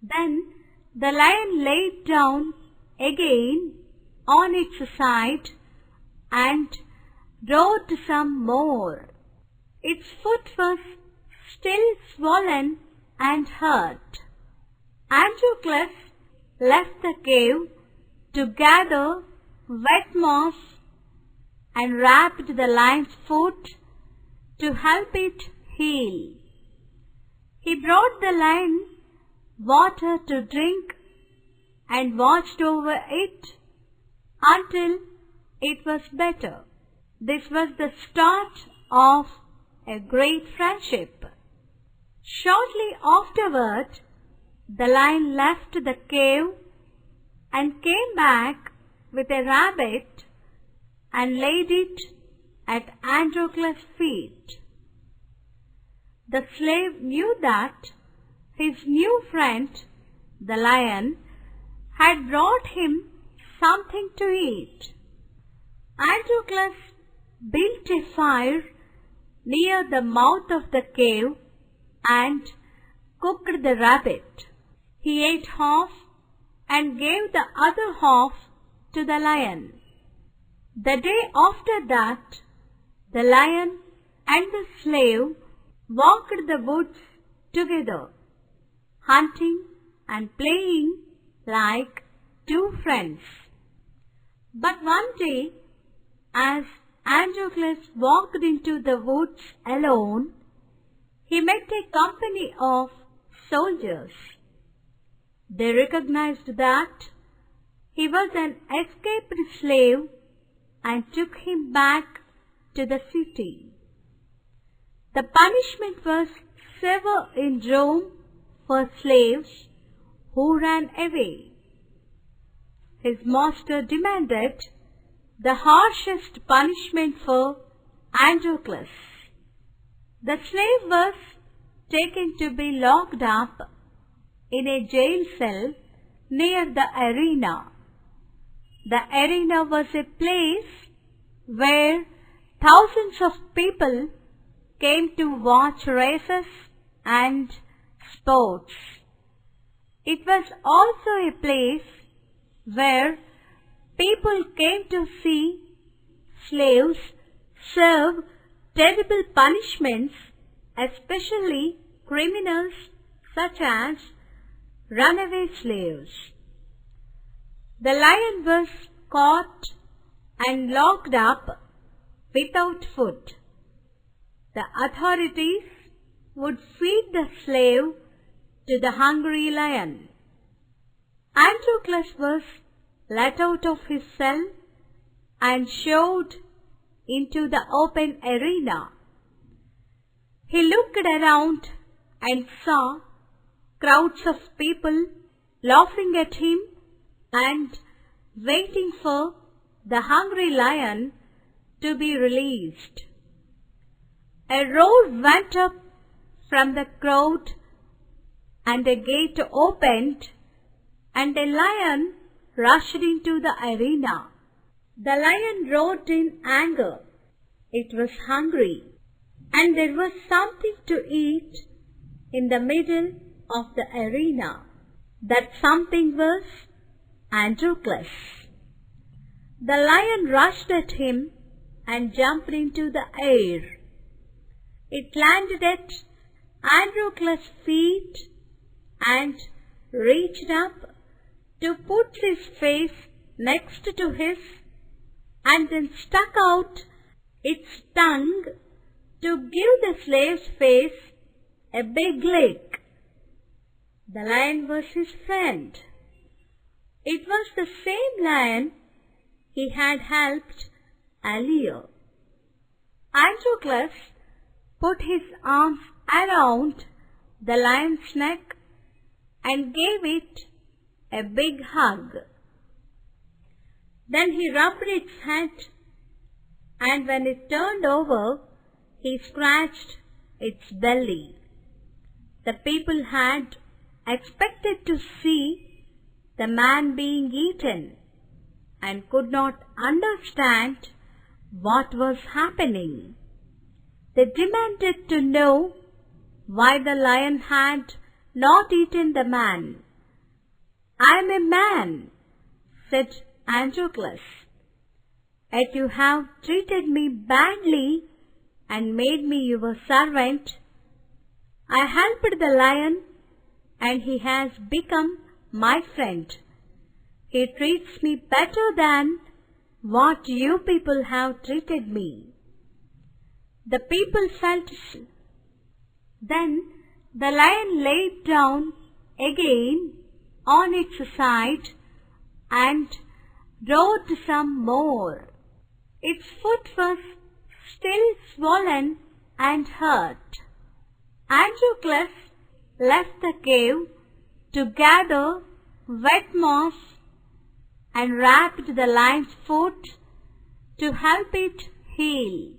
Then the lion laid down again on its side and roared some more. Its foot was still swollen and hurt. Androcles left the cave to gather wet moss and wrapped the lion's foot to help it heal. He brought the lion water to drink and watched over it until it was better. This was the start of a great friendship. Shortly afterward, the lion left the cave and came back with a rabbit and laid it at Androcles' feet. The slave knew that his new friend, the lion, had brought him something to eat. Androcles built a fire near the mouth of the cave and cooked the rabbit. He ate half and gave the other half to the lion. The day after that, the lion and the slave walked the woods together, hunting and playing like two friends. But one day, as Androcles walked into the woods alone, he met a company of soldiers. They recognized that he was an escaped slave and took him back to the city. The punishment was severe in Rome for slaves who ran away. His master demanded the harshest punishment for Androcles. The slave was taken to be locked up in a jail cell near the arena. The arena was a place where thousands of people came to watch races and sports. It was also a place where people came to see slaves serve terrible punishments, especially criminals such as runaway slaves. The lion was caught and locked up without food. The authorities would feed the slave to the hungry lion. Androcles was let out of his cell and showed into the open arena. He looked around and saw crowds of people laughing at him and waiting for the hungry lion to be released. A roar went up from the crowd and a gate opened and a lion rushed into the arena. The lion roared in anger. It was hungry, and there was something to eat in the middle of the arena. That something was Androcles. The lion rushed at him and jumped into the air. It landed at Androcles' feet and reached up to put his face next to his and then stuck out its tongue to give the slave's face a big lick. The lion was his friend. It was the same lion he had helped earlier. Androcles put his arms around the lion's neck and gave it a big hug. Then he rubbed its head, and when it turned over, he scratched its belly. The people had expected to see the man being eaten and could not understand what was happening. They demanded to know why the lion had not eaten the man. "I am a man," said Androcles, "yet you have treated me badly and made me your servant. I helped the lion, and he has become my friend. He treats me better than what you people have treated me." The people felt Then the lion laid down again on its side and roared some more. Its foot was still swollen and hurt. Androcles left the cave to gather wet moss and wrapped the lion's foot to help it heal.